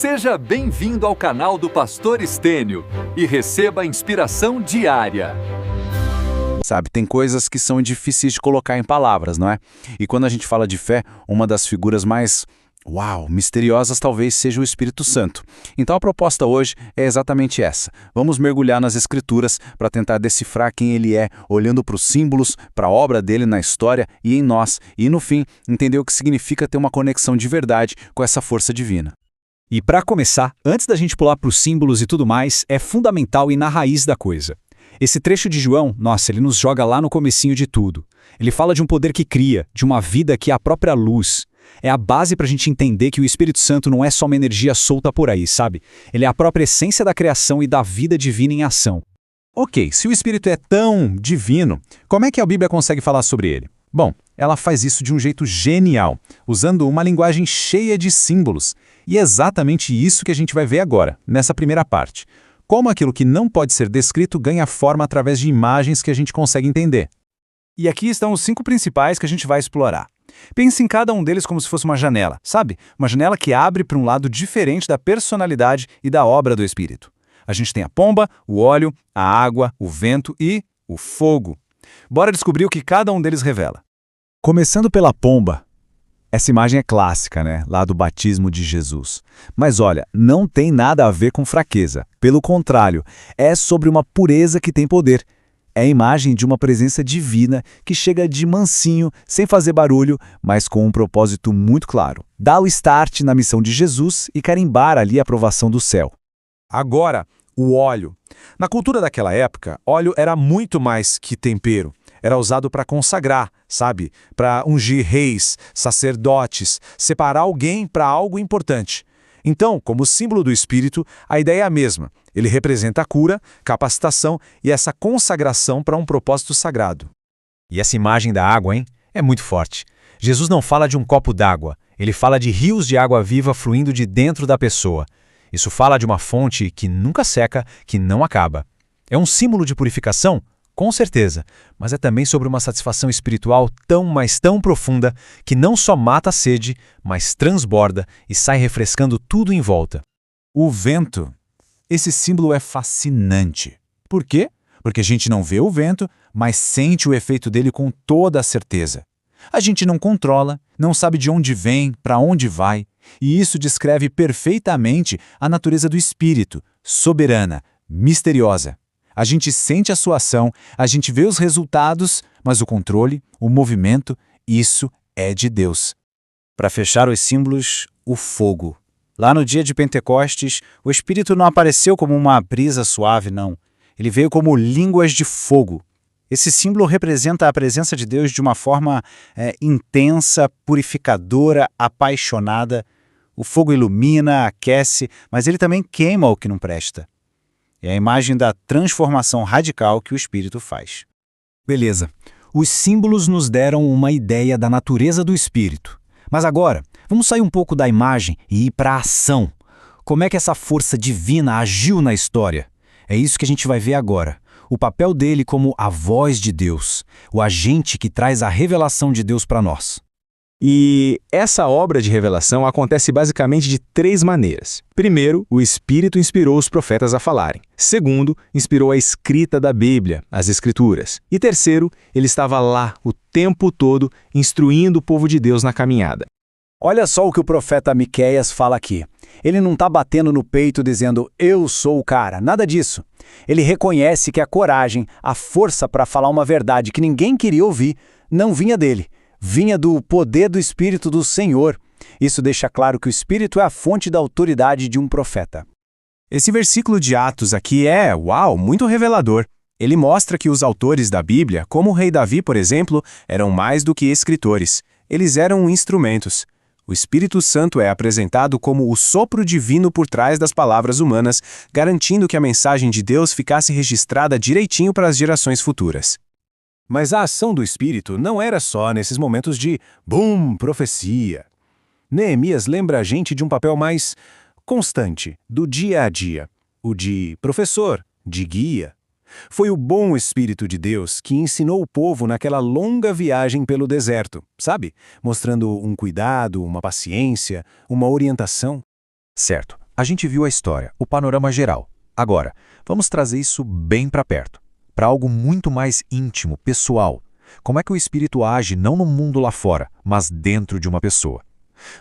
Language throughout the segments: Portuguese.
Seja bem-vindo ao canal do Pastor Estênio e receba a inspiração diária. Sabe, tem coisas que são difíceis de colocar em palavras, não é? E quando a gente fala de fé, uma das figuras mais, misteriosas talvez seja o Espírito Santo. Então a proposta hoje é exatamente essa. Vamos mergulhar nas Escrituras para tentar decifrar quem ele é, olhando para os símbolos, para a obra dele na história e em nós, e no fim, entender o que significa ter uma conexão de verdade com essa força divina. E para começar, antes da gente pular para os símbolos e tudo mais, é fundamental ir na raiz da coisa. Esse trecho de João, ele nos joga lá no comecinho de tudo. Ele fala de um poder que cria, de uma vida que é a própria luz. É a base para a gente entender que o Espírito Santo não é só uma energia solta por aí, sabe? Ele é a própria essência da criação e da vida divina em ação. Ok, se o Espírito é tão divino, como é que a Bíblia consegue falar sobre ele? Bom, ela faz isso de um jeito genial, usando uma linguagem cheia de símbolos. E é exatamente isso que a gente vai ver agora, nessa primeira parte. Como aquilo que não pode ser descrito ganha forma através de imagens que a gente consegue entender. E aqui estão os 5 principais que a gente vai explorar. Pense em cada um deles como se fosse uma janela, sabe? Uma janela que abre para um lado diferente da personalidade e da obra do Espírito. A gente tem a pomba, o óleo, a água, o vento e o fogo. Bora descobrir o que cada um deles revela. Começando pela pomba. Essa imagem é clássica, né? Lá do batismo de Jesus. Mas olha, não tem nada a ver com fraqueza. Pelo contrário, é sobre uma pureza que tem poder. É a imagem de uma presença divina que chega de mansinho, sem fazer barulho, mas com um propósito muito claro. Dá o start na missão de Jesus e carimbar ali a aprovação do céu. Agora, o óleo. Na cultura daquela época, óleo era muito mais que tempero. Era usado para consagrar, sabe? Para ungir reis, sacerdotes, separar alguém para algo importante. Então, como símbolo do Espírito, a ideia é a mesma. Ele representa a cura, capacitação e essa consagração para um propósito sagrado. E essa imagem da água, hein? É muito forte. Jesus não fala de um copo d'água, ele fala de rios de água viva fluindo de dentro da pessoa. Isso fala de uma fonte que nunca seca, que não acaba. É um símbolo de purificação? Com certeza, mas é também sobre uma satisfação espiritual tão, mas tão profunda que não só mata a sede, mas transborda e sai refrescando tudo em volta. O vento. Esse símbolo é fascinante. Por quê? Porque a gente não vê o vento, mas sente o efeito dele com toda a certeza. A gente não controla, não sabe de onde vem, para onde vai, e isso descreve perfeitamente a natureza do Espírito, soberana, misteriosa. A gente sente a sua ação, a gente vê os resultados, mas o controle, o movimento, isso é de Deus. Para fechar os símbolos, o fogo. Lá no dia de Pentecostes, o Espírito não apareceu como uma brisa suave, não. Ele veio como línguas de fogo. Esse símbolo representa a presença de Deus de uma forma intensa, purificadora, apaixonada. O fogo ilumina, aquece, mas ele também queima o que não presta. É a imagem da transformação radical que o Espírito faz. Beleza. Os símbolos nos deram uma ideia da natureza do Espírito. Mas agora, vamos sair um pouco da imagem e ir para a ação. Como é que essa força divina agiu na história? É isso que a gente vai ver agora. O papel dele como a voz de Deus, o agente que traz a revelação de Deus para nós. E essa obra de revelação acontece basicamente de 3 maneiras. Primeiro, o Espírito inspirou os profetas a falarem. Segundo, inspirou a escrita da Bíblia, as Escrituras. E terceiro, ele estava lá o tempo todo instruindo o povo de Deus na caminhada. Olha só o que o profeta Miqueias fala aqui. Ele não está batendo no peito dizendo, eu sou o cara, nada disso. Ele reconhece que a coragem, a força para falar uma verdade que ninguém queria ouvir, não vinha dele. Vinha do poder do Espírito do Senhor. Isso deixa claro que o Espírito é a fonte da autoridade de um profeta. Esse versículo de Atos aqui é, muito revelador. Ele mostra que os autores da Bíblia, como o rei Davi, por exemplo, eram mais do que escritores. Eles eram instrumentos. O Espírito Santo é apresentado como o sopro divino por trás das palavras humanas, garantindo que a mensagem de Deus ficasse registrada direitinho para as gerações futuras. Mas a ação do Espírito não era só nesses momentos de bum, profecia. Neemias lembra a gente de um papel mais constante, do dia a dia, o de professor, de guia. Foi o bom Espírito de Deus que ensinou o povo naquela longa viagem pelo deserto, sabe? Mostrando um cuidado, uma paciência, uma orientação. Certo. A gente viu a história, o panorama geral. Agora, vamos trazer isso bem para perto, para algo muito mais íntimo, pessoal. Como é que o Espírito age não no mundo lá fora, mas dentro de uma pessoa?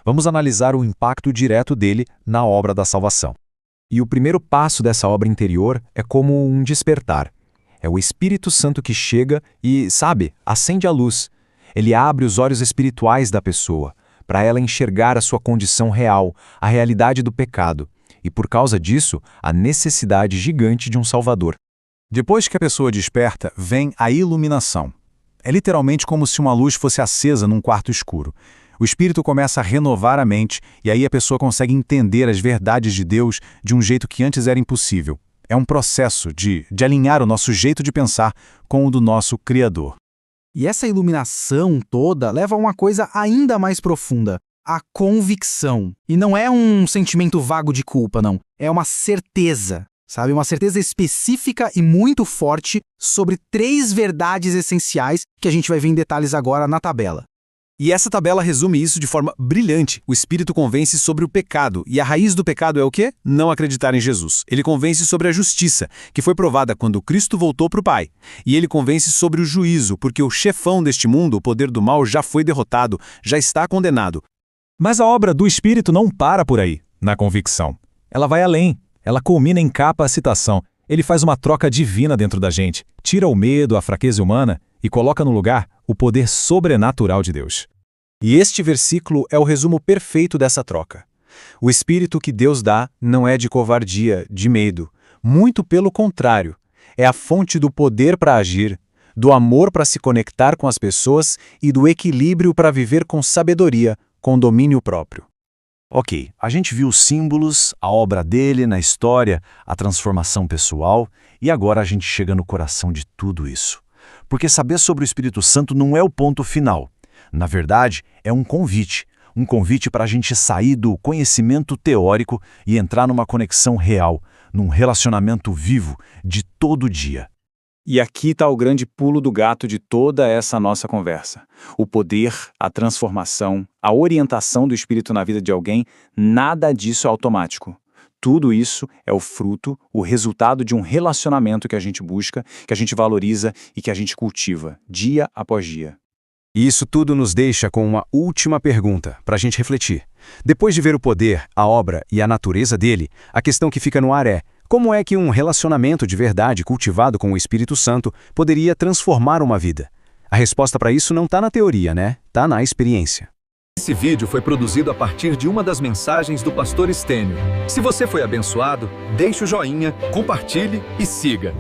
Vamos analisar o impacto direto dele na obra da salvação. E o primeiro passo dessa obra interior é como um despertar. É o Espírito Santo que chega e, sabe, acende a luz. Ele abre os olhos espirituais da pessoa, para ela enxergar a sua condição real, a realidade do pecado, e por causa disso, a necessidade gigante de um Salvador. Depois que a pessoa desperta, vem a iluminação. É literalmente como se uma luz fosse acesa num quarto escuro. O Espírito começa a renovar a mente e aí a pessoa consegue entender as verdades de Deus de um jeito que antes era impossível. É um processo de alinhar o nosso jeito de pensar com o do nosso Criador. E essa iluminação toda leva a uma coisa ainda mais profunda, a convicção. E não é um sentimento vago de culpa, não. É uma certeza, sabe? Uma certeza específica e muito forte sobre 3 verdades essenciais que a gente vai ver em detalhes agora na tabela. E essa tabela resume isso de forma brilhante. O Espírito convence sobre o pecado. E a raiz do pecado é o quê? Não acreditar em Jesus. Ele convence sobre a justiça, que foi provada quando Cristo voltou para o Pai. E ele convence sobre o juízo, porque o chefão deste mundo, o poder do mal, já foi derrotado, já está condenado. Mas a obra do Espírito não para por aí, na convicção. Ela vai além. Ela culmina em capacitação. Ele faz uma troca divina dentro da gente, tira o medo, a fraqueza humana e coloca no lugar o poder sobrenatural de Deus. E este versículo é o resumo perfeito dessa troca. O Espírito que Deus dá não é de covardia, de medo. Muito pelo contrário. É a fonte do poder para agir, do amor para se conectar com as pessoas e do equilíbrio para viver com sabedoria, com domínio próprio. Ok, a gente viu os símbolos, a obra dele na história, a transformação pessoal, e agora a gente chega no coração de tudo isso. Porque saber sobre o Espírito Santo não é o ponto final. Na verdade, é um convite para a gente sair do conhecimento teórico e entrar numa conexão real, num relacionamento vivo de todo dia. E aqui está o grande pulo do gato de toda essa nossa conversa. O poder, a transformação, a orientação do Espírito na vida de alguém, nada disso é automático. Tudo isso é o fruto, o resultado de um relacionamento que a gente busca, que a gente valoriza e que a gente cultiva, dia após dia. E isso tudo nos deixa com uma última pergunta para a gente refletir. Depois de ver o poder, a obra e a natureza dele, a questão que fica no ar é: como é que um relacionamento de verdade cultivado com o Espírito Santo poderia transformar uma vida? A resposta para isso não está na teoria, né? Está na experiência. Esse vídeo foi produzido a partir de uma das mensagens do Pastor Stênio. Se você foi abençoado, deixe o joinha, compartilhe e siga.